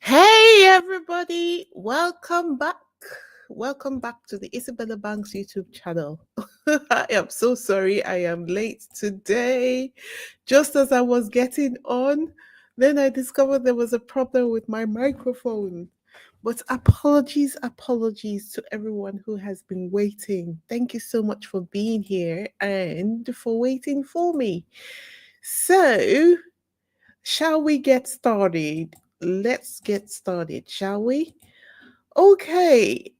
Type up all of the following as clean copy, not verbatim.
Hey everybody, welcome back. Welcome back to the Isabella Banks YouTube channel. I am so sorry I am late today. Just as I was getting on, then I discovered there was a problem with my microphone. But apologies to everyone who has been waiting. Thank you so much for being here and for waiting for me. So, shall we get started? Let's get started, shall we? Okay.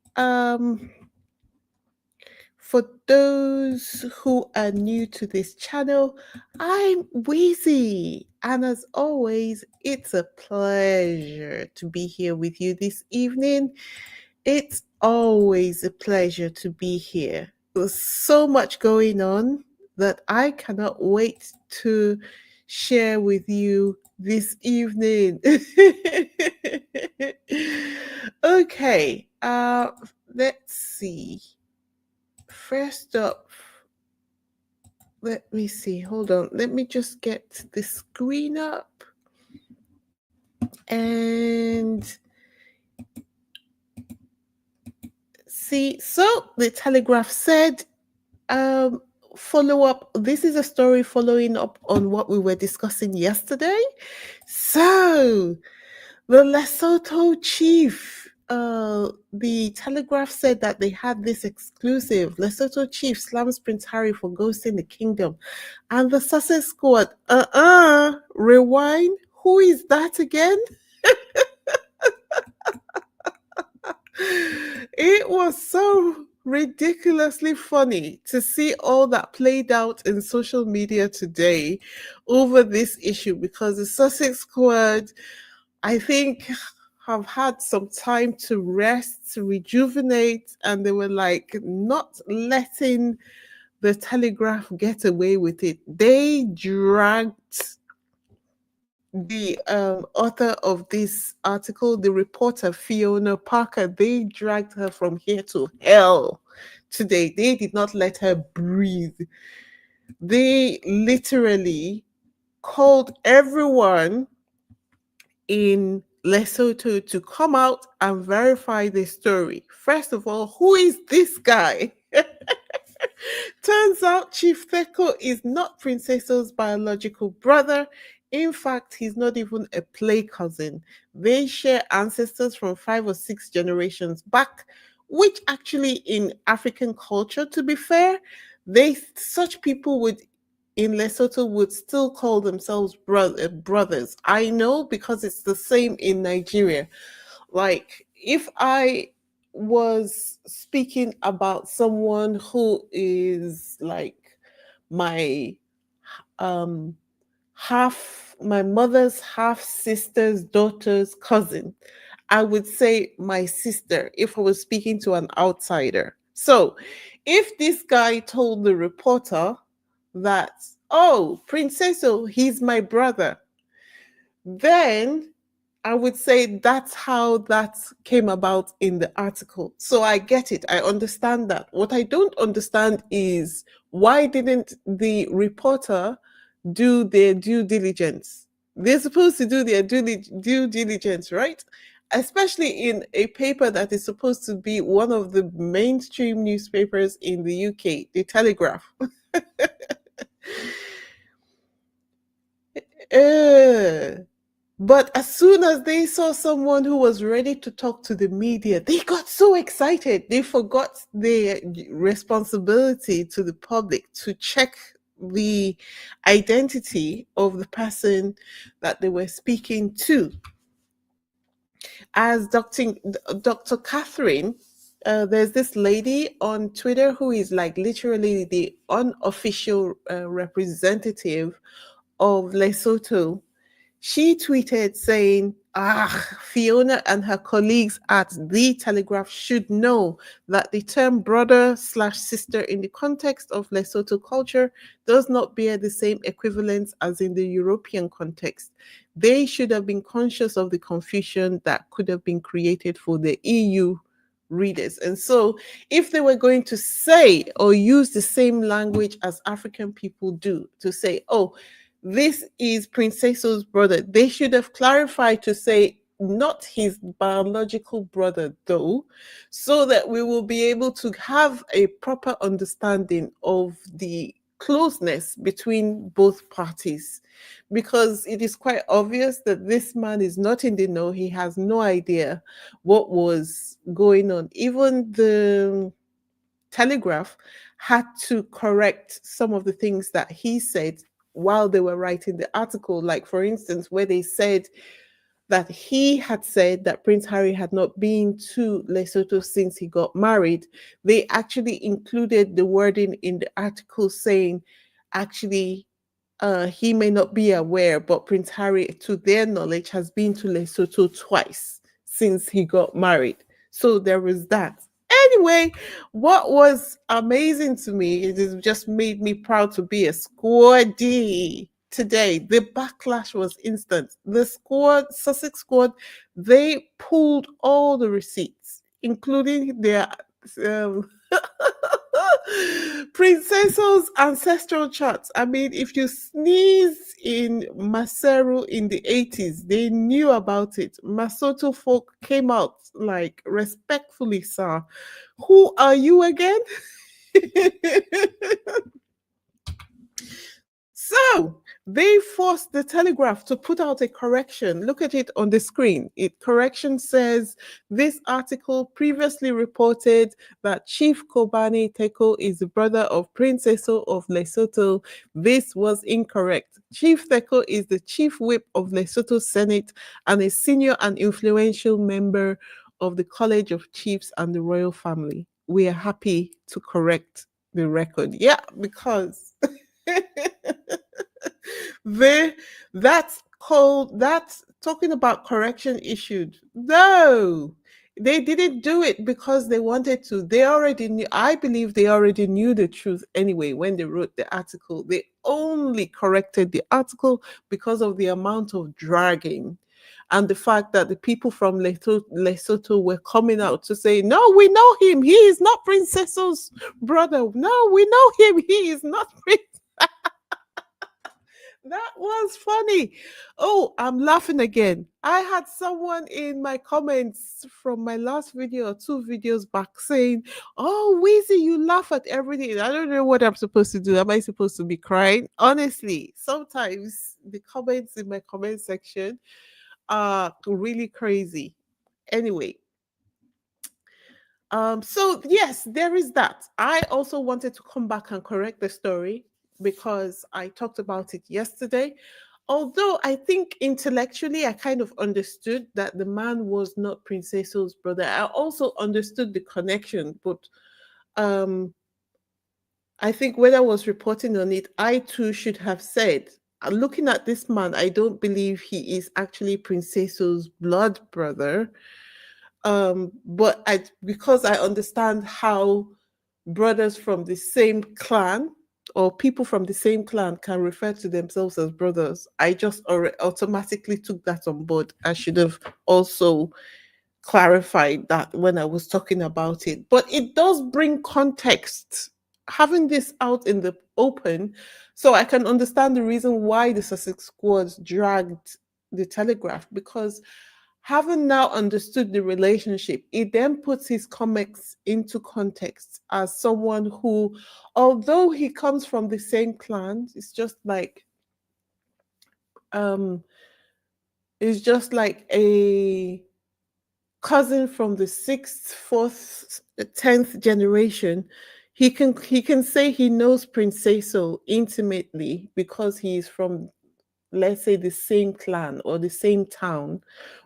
For those who are new to this channel, I'm Wheezy, and as always, it's a pleasure to be here with you this evening. It's always a pleasure to be here. There's so much going on that I cannot wait to share with you this evening. Okay, let's see. First up, let me see. Hold on. Let me just get the screen up. And see, so the Telegraph said, follow up. This is a story following up on what we were discussing yesterday. So, the Lesotho chief, the Telegraph said that they had this exclusive. Lesotho chief slams Prince Harry for ghosting the kingdom. And the Sussex Squad, rewind. Who is that again? It was so ridiculously funny to see all that played out in social media today over this issue because the Sussex Squad, I think, have had some time to rest, to rejuvenate, and they were like not letting the Telegraph get away with it. They dragged the author of this article, the reporter Fiona Parker, they dragged her from here to hell today. They did not let her breathe. They literally called everyone in Lesotho to come out and verify the story. First of all, who is this guy? Turns out Chief Theko is not Princesso's biological brother. In fact, he's not even a play cousin. They share ancestors from 5 or 6 generations back, which actually in African culture, to be fair, such people would in Lesotho would still call themselves brothers. I know because it's the same in Nigeria. Like if I was speaking about someone who is like my um my mother's half sister's daughter's cousin, I would say my sister if I was speaking to an outsider. So if this guy told the reporter that, oh, Princesso, he's my brother, then I would say that's how that came about in the article. So I get it. I understand that. What I don't understand is why didn't the reporter do their due diligence? They're supposed to do their due diligence, right? Especially in a paper that is supposed to be one of the mainstream newspapers in the UK, the Telegraph. But as soon as they saw someone who was ready to talk to the media, they got so excited. They forgot their responsibility to the public to check the identity of the person that they were speaking to. As Dr. Catherine, there's this lady on Twitter who is like literally the unofficial representative of Lesotho. She tweeted saying, Fiona and her colleagues at The Telegraph should know that the term brother/sister in the context of Lesotho culture does not bear the same equivalence as in the European context. They should have been conscious of the confusion that could have been created for the EU readers. And so if they were going to say or use the same language as African people do, to say, oh, This is Princeso's brother. They should have clarified to say not his biological brother, though, so that we will be able to have a proper understanding of the closeness between both parties. Because it is quite obvious that this man is not in the know. He has no idea what was going on. Even the Telegraph had to correct some of the things that he said while they were writing the article. Like, for instance, where they said that he had said that Prince Harry had not been to Lesotho since he got married. They actually included the wording in the article saying, actually, he may not be aware, but Prince Harry, to their knowledge, has been to Lesotho twice since he got married. So there was that. Anyway, what was amazing to me, it has just made me proud to be a squaddy today. The backlash was instant. The squad, Sussex Squad, they pulled all the receipts, including their um, Princesso's ancestral charts. I mean, if you sneeze in Maseru in the 80s, they knew about it. Masoto folk came out like, respectfully, sir, who are you again? So they forced the Telegraph to put out a correction. Look at it on the screen. It correction says this article previously reported that Chief Kobani Teko is the brother of Prince Eso of Lesotho. This was incorrect. Chief Teko is the chief whip of Lesotho Senate and a senior and influential member of the College of Chiefs and the royal family. We are happy to correct the record. Yeah, because they that's talking about correction issued. No, they didn't do it because they wanted to. They already knew, I believe they already knew the truth anyway when they wrote the article. They only corrected the article because of the amount of dragging and the fact that the people from Lesotho were coming out to say, no, we know him. He is not Princesso's brother. No, we know him. He is not Prince. That was funny. Oh, I'm laughing again. I had someone in my comments from my last video or two videos back saying, "Oh, Weezy, you laugh at everything." I don't know what I'm supposed to do. Am I supposed to be crying? Honestly, sometimes the comments in my comment section are really crazy. Anyway, so yes, there is that. I also wanted to come back and correct the story because I talked about it yesterday. Although I think intellectually I kind of understood that the man was not Princesso's brother. I also understood the connection, but um I think when I was reporting on it, I too should have said, looking at this man, I don't believe he is actually Princesso's blood brother. But I, because I understand how brothers from the same clan or people from the same clan can refer to themselves as brothers, I just automatically took that on board. I should have also clarified that when I was talking about it. But it does bring context, having this out in the open, so I can understand the reason why the Sussex Squad dragged the Telegraph, because having now understood the relationship, it then puts his comics into context as someone who, although he comes from the same clan, um it's just like a cousin from the sixth, fourth, 10th generation. He can say he knows Prince Cecil intimately because he is from, let's say, the same clan or the same town.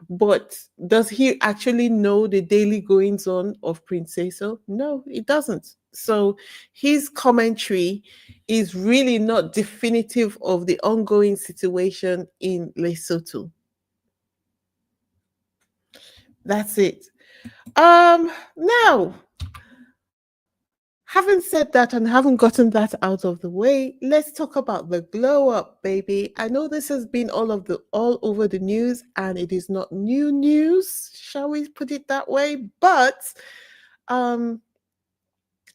But does he actually know the daily goings on of Prince Cecil? No, he doesn't. So his commentary is really not definitive of the ongoing situation in Lesotho. That's it. Now, having said that and having gotten that out of the way, let's talk about the glow up, baby. I know this has been all over the news and it is not new news, shall we put it that way? But um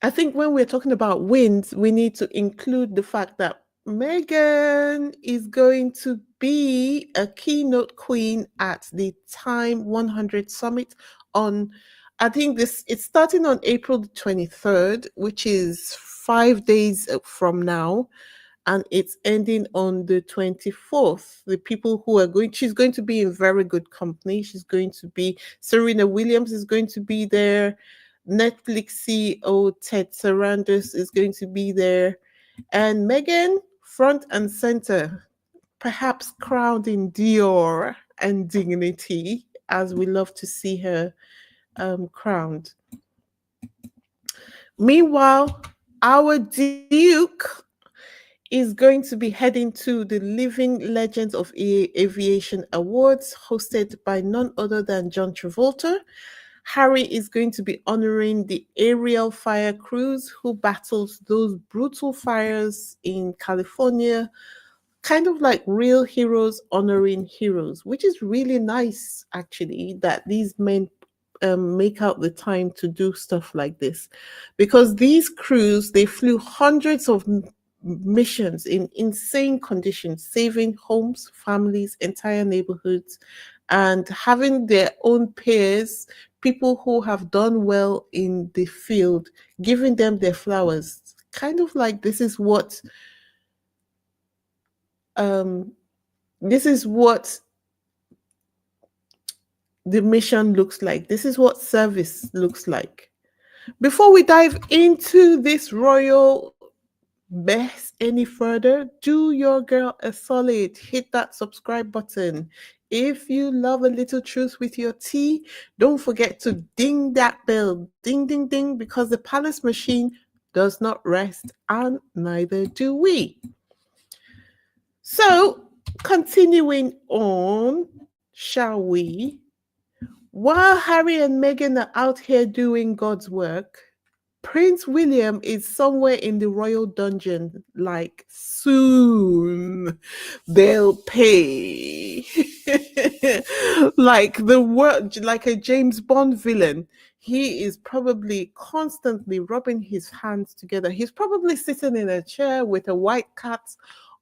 I think when we're talking about wins, we need to include the fact that Meghan is going to be a keynote queen at the Time 100 Summit on, I think this, it's starting on April the 23rd, which is 5 days from now, and it's ending on the 24th. The people who are going, she's going to be in very good company. She's going to be, Serena Williams is going to be there. Netflix CEO Ted Sarandos is going to be there. And Meghan, front and center, perhaps crowned in Dior and dignity, as we love to see her crowned. Meanwhile, our Duke is going to be heading to the Living Legends of Aviation Awards, hosted by none other than John Travolta. Harry is going to be honoring the aerial fire crews who battled those brutal fires in California, kind of like real heroes honoring heroes, which is really nice, actually, that these men make out the time to do stuff like this, because these crews, they flew hundreds of missions in insane conditions, saving homes, families, entire neighborhoods, and having their own peers, people who have done well in the field, giving them their flowers. Kind of like um this is what the mission looks like. This is what service looks like. Before we dive into this royal mess any further, do your girl a solid. Hit that subscribe button. If you love a little truth with your tea, don't forget to ding that bell. Ding, ding, ding, because the palace machine does not rest, and neither do we. So, continuing on, shall we? While Harry and Meghan are out here doing God's work, Prince William is somewhere in the royal dungeon, like soon they'll pay. Like the word, like a James Bond villain. He is probably constantly rubbing his hands together. He's probably sitting in a chair with a white cat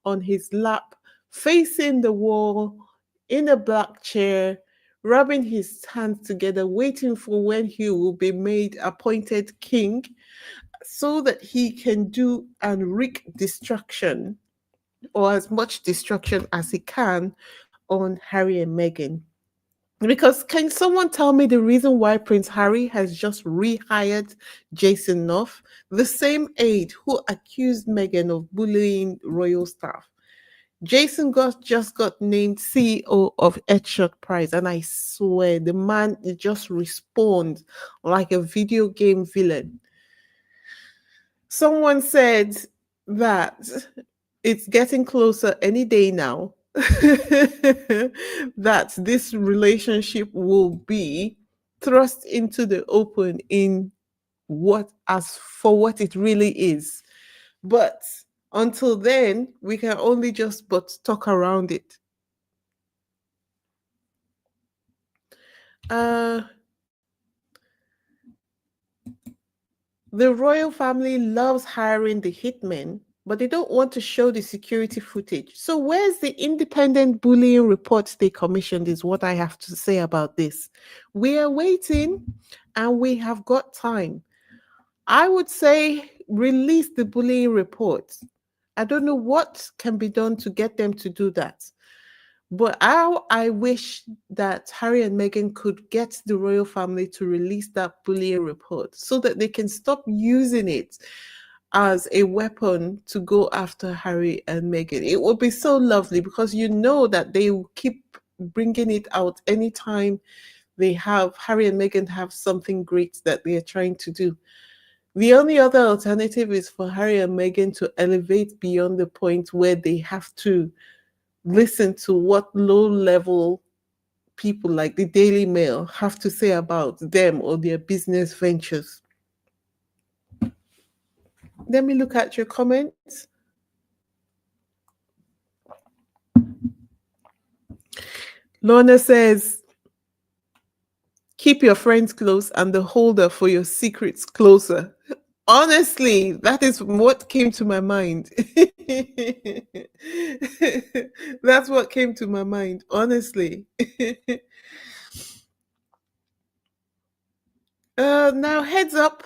on his lap, facing the wall in a black chair, rubbing his hands together, waiting for when he will be made appointed king so that he can do and wreak destruction, or as much destruction as he can, on Harry and Meghan. Because can someone tell me the reason why Prince Harry has just rehired Jason Knauf, the same aide who accused Meghan of bullying royal staff? Jason just got named CEO of Earthshot Prize, and I swear the man just responds like a video game villain. Someone said that it's getting closer any day now that this relationship will be thrust into the open in what it really is. But until then, we can only just but talk around it. Uh, the royal family loves hiring the hitmen, but they don't want to show the security footage. So where's the independent bullying report they commissioned is what I have to say about this. We are waiting and we have got time. I would say release the bullying report. I don't know what can be done to get them to do that. But I wish that Harry and Meghan could get the royal family to release that bullying report so that they can stop using it as a weapon to go after Harry and Meghan. It would be so lovely because you know that they will keep bringing it out anytime they have Harry and Meghan have something great that they are trying to do. The only other alternative is for Harry and Meghan to elevate beyond the point where they have to listen to what low level people like the Daily Mail have to say about them or their business ventures. Let me look at your comments. Lorna says, keep your friends close and the holder for your secrets closer. Honestly, that is what came to my mind. That's what came to my mind, honestly. Now, heads up,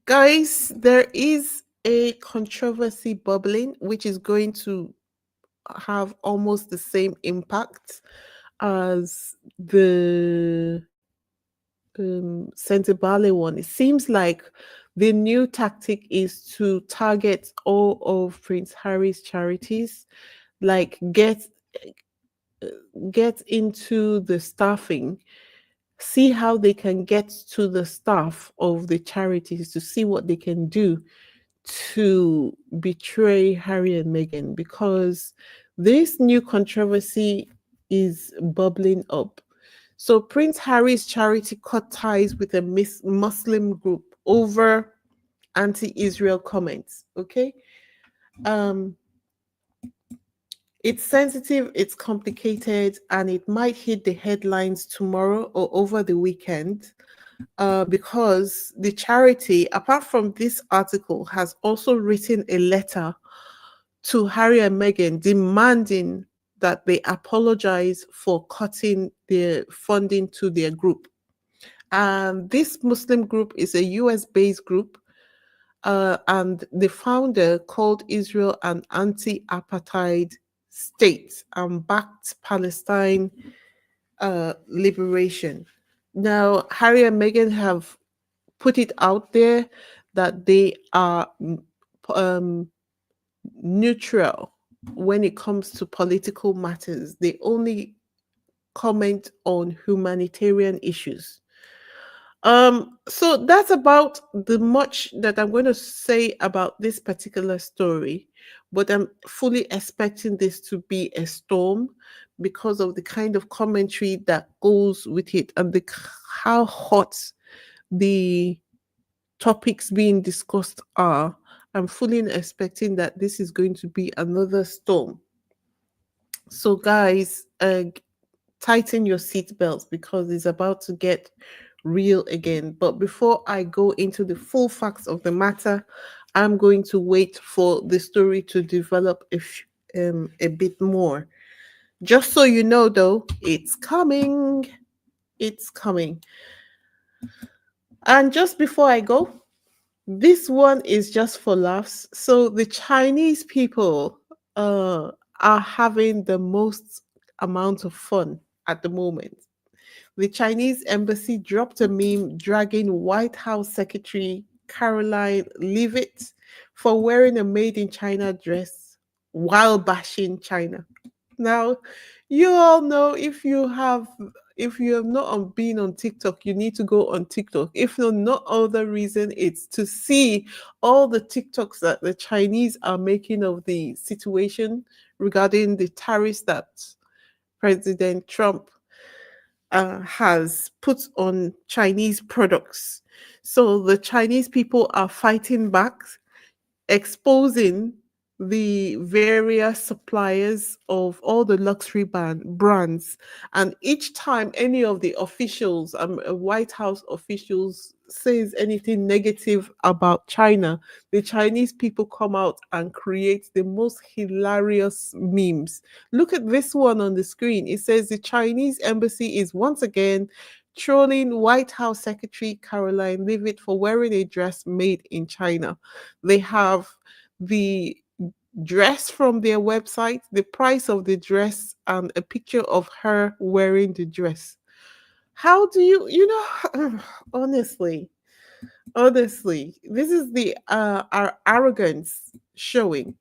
guys, there is a controversy bubbling, which is going to have almost the same impact as the Sentebale one. It seems like the new tactic is to target all of Prince Harry's charities, like get into the staffing, see how they can get to the staff of the charities to see what they can do to betray Harry and Meghan, because this new controversy is bubbling up. So Prince Harry's charity cut ties with a Muslim group over anti-Israel comments. Okay, um, it's sensitive, it's complicated, and it might hit the headlines tomorrow or over the weekend. Because the charity, apart from this article, has also written a letter to Harry and Meghan demanding that they apologize for cutting their funding to their group. And this Muslim group is a US based group, and the founder called Israel an anti apartheid state and backed Palestine liberation. Now, Harry and Meghan have put it out there that they are um, neutral when it comes to political matters. They only comment on humanitarian issues. So that's about the much that I'm going to say about this particular story, but I'm fully expecting this to be a storm because of the kind of commentary that goes with it and how hot the topics being discussed are. I'm fully expecting that this is going to be another storm. So, guys, tighten your seatbelts because it's about to get real again. But before I go into the full facts of the matter, I'm going to wait for the story to develop a bit more. Just so you know, though, it's coming. It's coming. And just before I go, this one is just for laughs. So the Chinese people are having the most amount of fun at the moment. The Chinese embassy dropped a meme dragging White House Secretary Caroline Leavitt for wearing a made in China dress while bashing China. Now, you all know if you have not been on TikTok, you need to go on TikTok. If no other reason, it's to see all the TikToks that the Chinese are making of the situation regarding the tariffs that President Trump has put on Chinese products. So the Chinese people are fighting back, exposing the various suppliers of all the luxury brands. And each time any of the officials, White House officials, says anything negative about China, the Chinese people come out and create the most hilarious memes. Look at this one on the screen. It says the Chinese embassy is once again trolling White House Secretary Caroline Leavitt for wearing a dress made in China. They have the dress from their website, the price of the dress, and a picture of her wearing the dress. How do honestly, honestly, this is the our arrogance showing,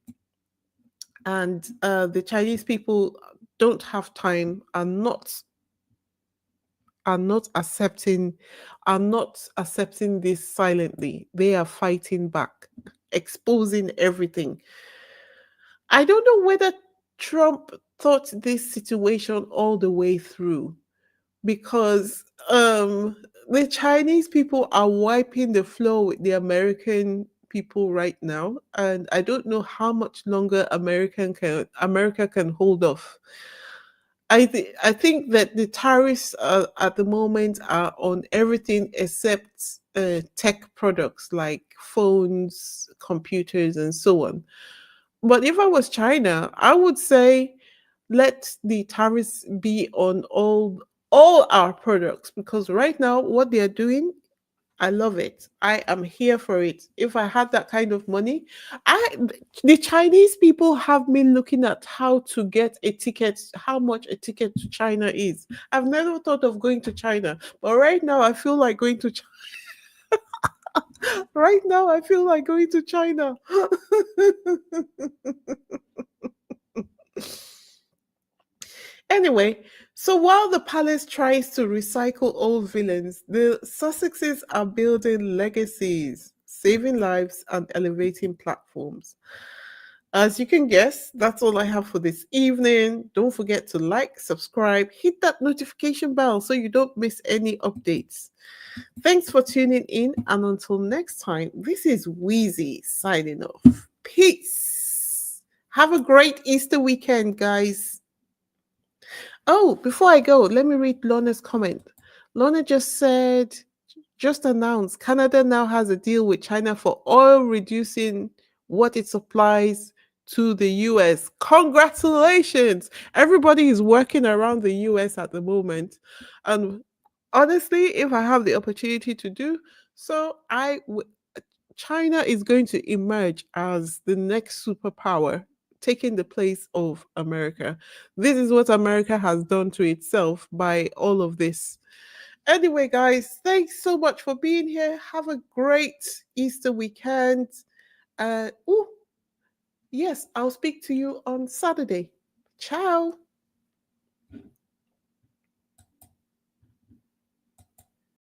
and the Chinese people don't have time, are not accepting are not accepting this silently. They are fighting back, exposing everything. I don't know whether Trump thought this situation all the way through, because the Chinese people are wiping the floor with the American people right now, and I don't know how much longer America can hold off. I think that the tariffs at the moment are on everything except tech products like phones, computers, and so on. But if I was China, I would say let the tariffs be on all our products, because right now what they are doing, I love it. I am here for it. If I had that kind of money, I the Chinese people have me looking at how to get a ticket, how much a ticket to China is. I've never thought of going to China, but right now I feel like going to right now I feel like going to China. Anyway, so while the palace tries to recycle old villains, the Sussexes are building legacies, saving lives, and elevating platforms. As you can guess, that's all I have for this evening. Don't forget to like, subscribe, hit that notification bell so you don't miss any updates. Thanks for tuning in, and until next time, this is Wheezy signing off. Peace. Have a great Easter weekend, guys. Oh, before I go, let me read Lorna's comment. Lorna just said, just announced Canada now has a deal with China for oil, reducing what it supplies to the US. Congratulations! Everybody is working around the US at the moment. And honestly, if I have the opportunity to do so, China is going to emerge as the next superpower, taking the place of America. This is what America has done to itself by all of this. Anyway, guys, thanks so much for being here. Have a great Easter weekend. Oh, yes, I'll speak to you on Saturday. Ciao.